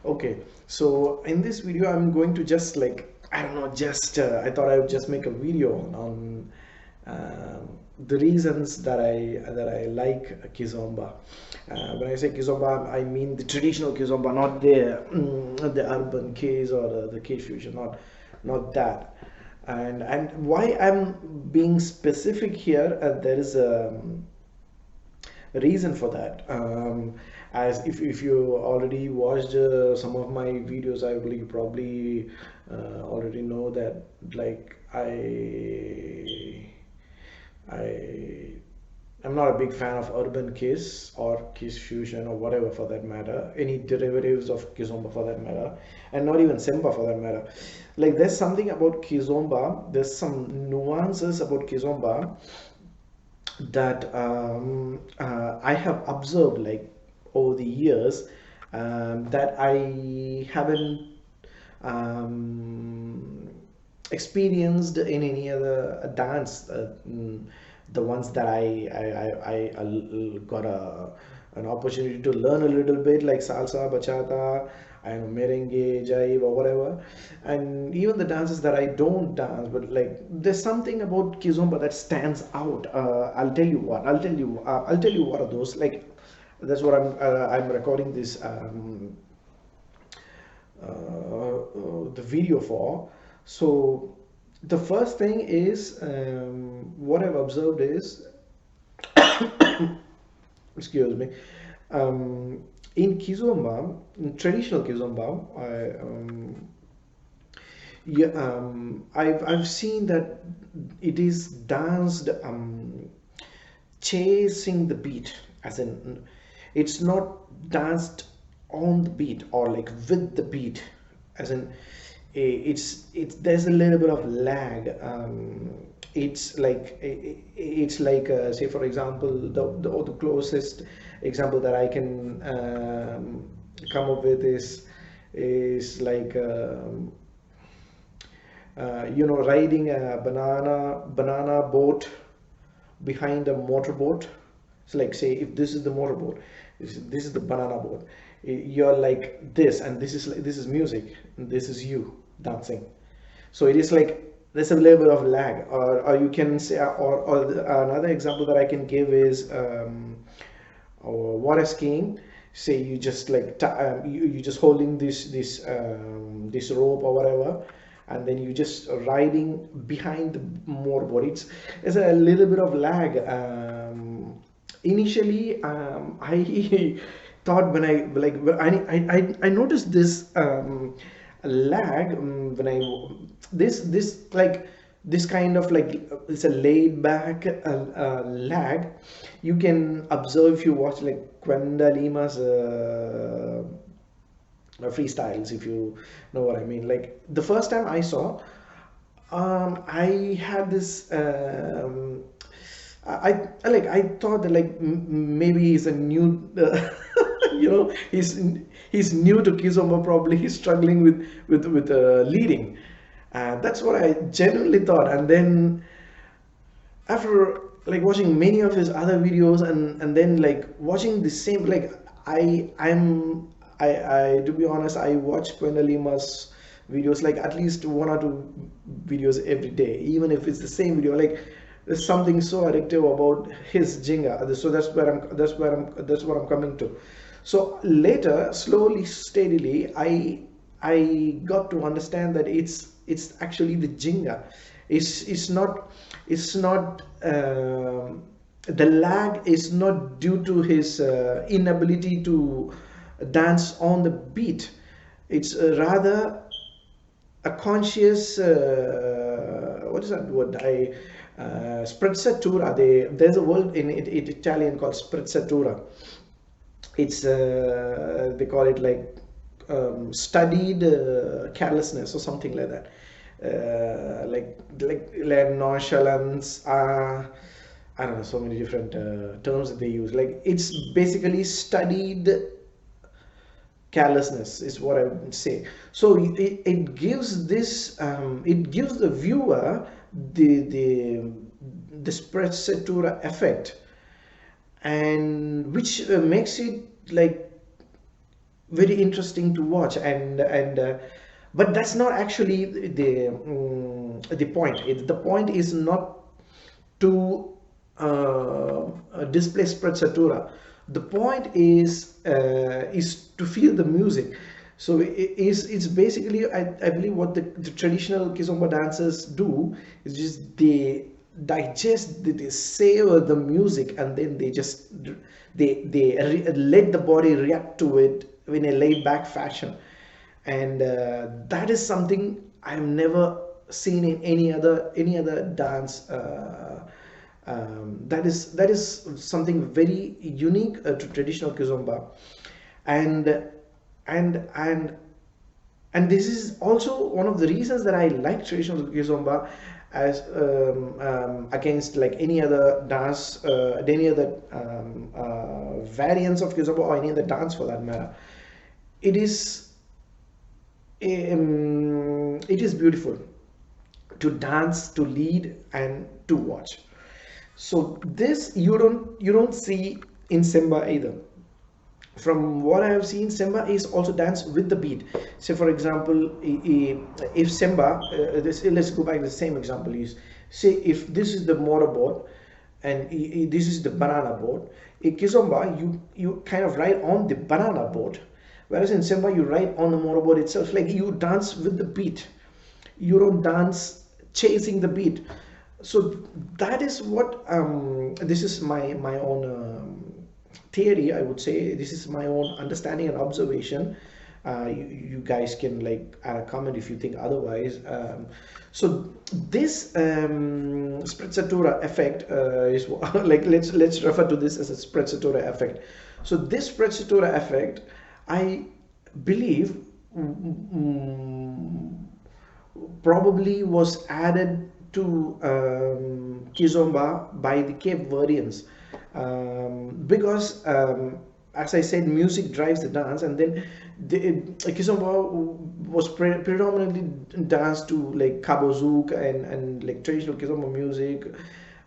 Okay, so in this video, I'm going to just I don't know, just I thought I would just make a video on the reasons that I like Kizomba. When I say Kizomba, I mean the traditional Kizomba, not the urban Kiz or the K fusion, not that. And why I'm being specific here, there is a reason for that. As if you already watched some of my videos, I will you probably already know that like I I'm not a big fan of urban kiss or kiss fusion or whatever for that matter, any derivatives of kizomba for that matter, and not even semba for that matter. Like there's something about kizomba, there's some nuances about kizomba that I have observed like over the years, that I haven't um, experienced in any other dance. The ones that I got an opportunity to learn a little bit, like salsa, bachata, and merengue, jive, or whatever, and even the dances that I don't dance, but like there's something about kizomba that stands out. I'll tell you what. I'll tell you what are those. Like that's what I'm recording this the video for. So the first thing is, what I've observed is, excuse me, in kizomba, in traditional kizomba, I've seen that it is danced chasing the beat, as in it's not danced on the beat or like with the beat, as in it's there's a little bit of lag. It's like say for example, the closest example that I can come up with is like riding a banana boat behind a motorboat. So like say if this is the motorboat, this is the banana boat. You're like this, and this is music, and this is you dancing. So it is like there's a little bit of lag, or you can say, another example that I can give is water skiing. Say you just like you just holding this rope or whatever, and then you just riding behind the motorboat. It's a little bit of lag. Initially, I thought when I noticed this lag, when I this like this kind of like it's a laid back lag you can observe if you watch like Gwenda Lima's freestyles, if you know what I mean. Like the first time I saw, I had this I thought that like maybe he's a new he's new to Kizomba, probably he's struggling with leading. That's what I genuinely thought. And then after like watching many of his other videos, and then like watching the same, like I to be honest, I watch Gwenda Lima's videos like at least one or two videos every day, even if it's the same video. Like there's something so addictive about his Ginga. So that's what I'm coming to. So later, slowly, steadily, I got to understand that it's actually the Ginga. It's not the lag is not due to his inability to dance on the beat. It's rather a conscious what is that word? Sprezzatura. There's a word in Italian called Sprezzatura. It's they call it like studied carelessness or something like that. Like nonchalance. I don't know, so many different terms that they use. Like it's basically studied carelessness is what I would say. So it gives this it gives the viewer the sprezzatura effect, and which makes it like very interesting to watch. And but that's not actually the point. The point is not to display Sprezzatura. The point is to feel the music. So it's basically, I believe what the traditional Kizomba dancers do is just they digest, they savor the music, and then they just let the body react to it in a laid back fashion. And that is something I've never seen in any other dance. That is something very unique to traditional Kizomba. And and and and this is also one of the reasons that I like traditional Kizomba as against like any other dance, any other variants of Kizomba, or any other dance for that matter. It is it is beautiful to dance, to lead, and to watch. So this you don't see in Semba either. From what I have seen, Semba is also dance with the beat. Say for example, if Semba, let's go back to the same example. Is say if this is the motorboard and this is the banana board. In Kizomba, you kind of ride on the banana board, whereas in Semba you ride on the motorboard itself. Like you dance with the beat, you don't dance chasing the beat. So that is what this is my own theory, I would say. This is my own understanding and observation. You guys can like add a comment if you think otherwise. So this Sprezzatura effect is like let's refer to this as a Sprezzatura effect. So this Sprezzatura effect, I believe, probably was added to Kizomba by the Cape Verdeans, because as I said, music drives the dance, and then Kizomba was predominantly danced to like Cabo Zouk and like traditional Kizomba music,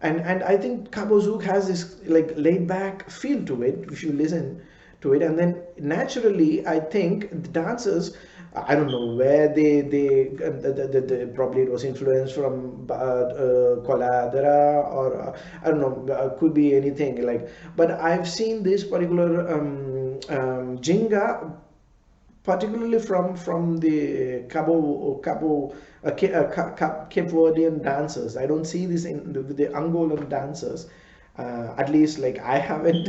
and I think Cabo Zouk has this like laid back feel to it if you listen to it. And then naturally I think the dancers, I don't know where probably it was influenced from Coladera, or I don't know, could be anything like. But I've seen this particular Ginga, particularly from the Cape Verdean dancers. I don't see this in the Angolan dancers. At least like I haven't.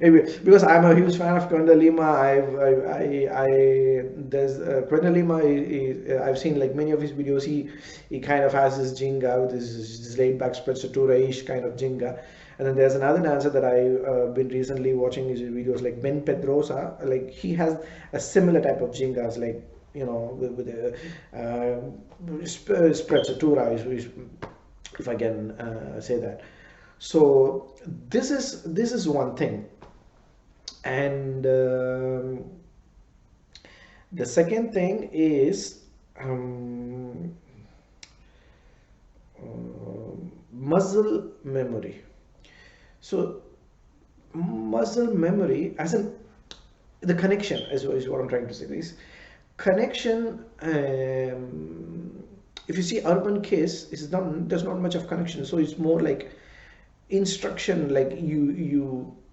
Maybe because I'm a huge fan of Quenda Lima. There's Quenda Lima. I've seen like many of his videos. He kind of has this Ginga with this laid back Sprezzatura-ish kind of Ginga. And then there's another dancer that I've been recently watching his videos, like Ben Pedrosa. Like he has a similar type of Gingas, like with the Sprezzatura, if I can say that. So this is one thing. And the second thing is muscle memory. So muscle memory, as in the connection, is what I'm trying to say. This connection, if you see urban kids, there's not much of connection. So it's more like instruction, like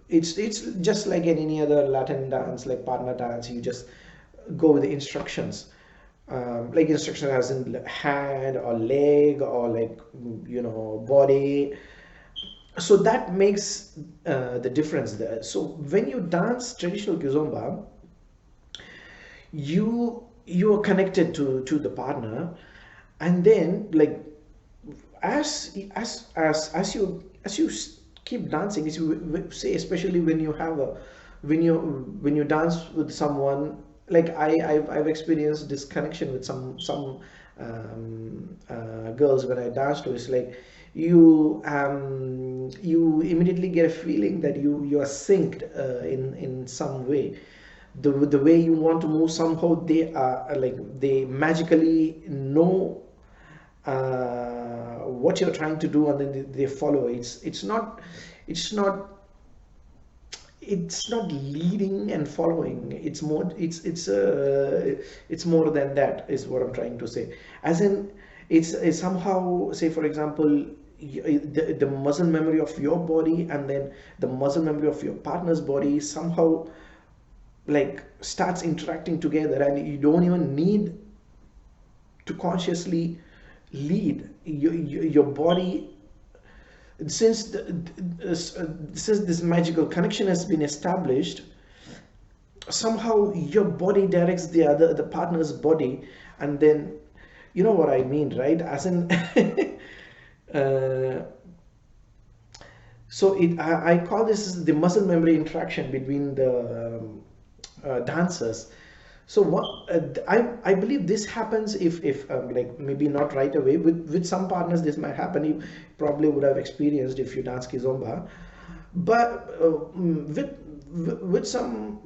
it's just like in any other Latin dance, like partner dance. You just go with the instructions, like instruction as in hand or leg or like body. So that makes the difference there. So when you dance traditional Kizomba, you are connected to the partner. And then like as you keep dancing, as you say, especially when you have a when you dance with someone, like I've experienced this connection with some girls when I dance to. It's like you immediately get a feeling that you are synced in some way. The way you want to move, somehow they are like they magically know what you're trying to do, and then they follow. It's not it's not leading and following. It's more, it's more than that, is what I'm trying to say. As in, it's somehow, say for example, the muscle memory of your body and then the muscle memory of your partner's body somehow like starts interacting together, and you don't even need to consciously lead your body. Since since this magical connection has been established, somehow your body directs the partner's body, and then you know what I mean, right? As in uh, so I call this the muscle memory interaction between the dancers. So what I believe this happens if like maybe not right away. With some partners this might happen. You probably would have experienced if you dance kizomba, but with some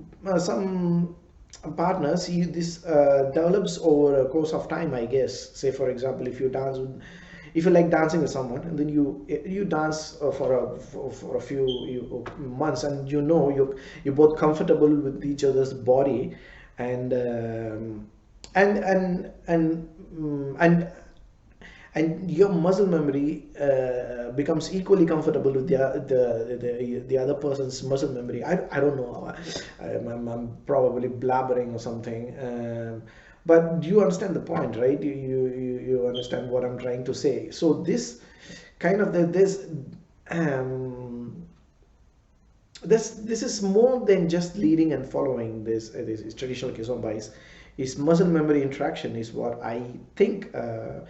partners, this develops over a course of time, I guess. Say for example, if you like dancing with someone and then you dance for a few months, and you know you're both comfortable with each other's body, and and and your muscle memory becomes equally comfortable with the other person's muscle memory. I don't know. I'm probably blabbering or something. But you understand the point, right? You understand what I'm trying to say. So this kind of um, this is more than just leading and following. This traditional kizomba is muscle memory interaction, is what I think um,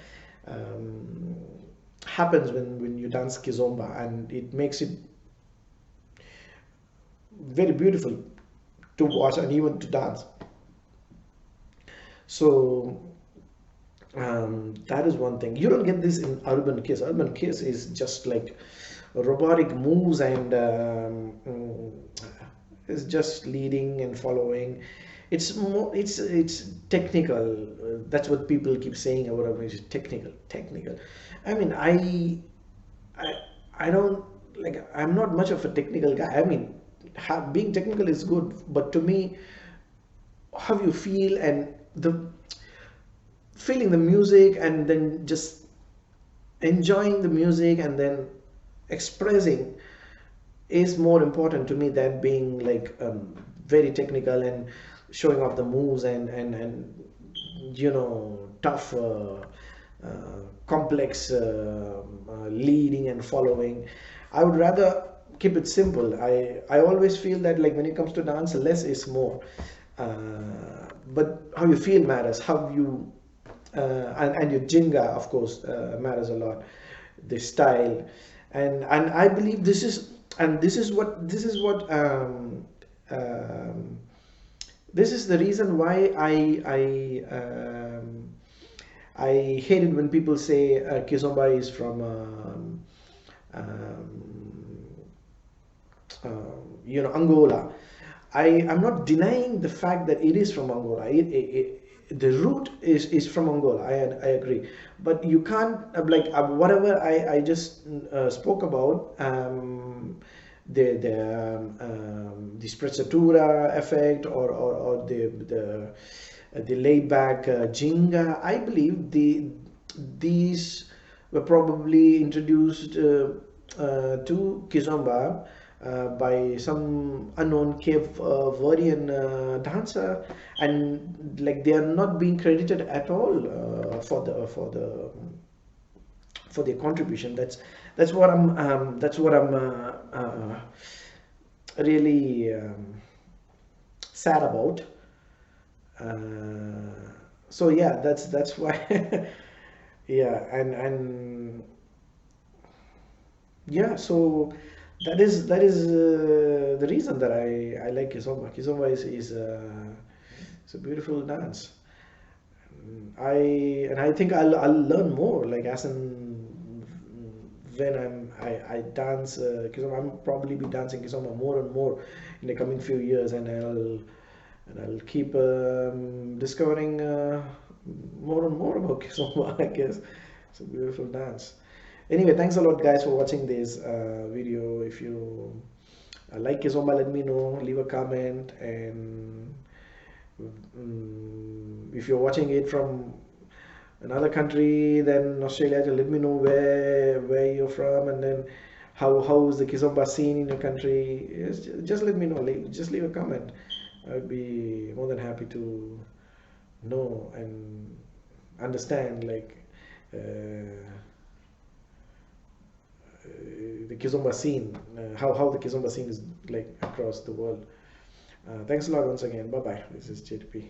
happens when you dance kizomba, and it makes it very beautiful to watch and even to dance. So that is one thing. You don't get this in urban kiss. Urban kiss is just like robotic moves, and it's just leading and following. It's more, it's technical. That's what people keep saying about urban. It's technical, technical. I mean, I I don't like. I'm not much of a technical guy. I mean, being technical is good, but to me, how you feel and the feeling the music, and then just enjoying the music and then expressing is more important to me than being like very technical and showing off the moves and you know, tough complex leading and following. I would rather keep it simple. I always feel that like when it comes to dance, less is more. But how you feel matters, how you and your Ginga, of course, matters a lot. The style, and I believe this is, and this is the reason why I hate it when people say Kizomba is from you know, Angola. I'm not denying the fact that it is from Angola. The root is from Angola. I agree, but you can't like whatever I just spoke about, the Sprezzatura effect, or the laid back Ginga. I believe these were probably introduced to Kizomba by some unknown Cape Verdean dancer, and like they are not being credited at all for their contribution. That's what I'm really sad about. So yeah, that's why. Yeah, and yeah, so that is the reason that I like Kizomba. Kizomba is a beautiful dance. I think I'll learn more, like as in when I dance Kizomba. I'm probably be dancing Kizomba more and more in the coming few years, and I'll keep discovering more and more about Kizomba. I guess it's a beautiful dance. Anyway, thanks a lot, guys, for watching this video. If you Like Kizomba, let me know, leave a comment, and if you're watching it from another country than Australia, just let me know where you're from, and then how is the Kizomba scene in your country. Yes, just let me know. Just leave a comment. I would be more than happy to know and understand uh, the Kizomba scene, how the Kizomba scene is like across the world. Thanks a lot once again. Bye bye. This is JTP.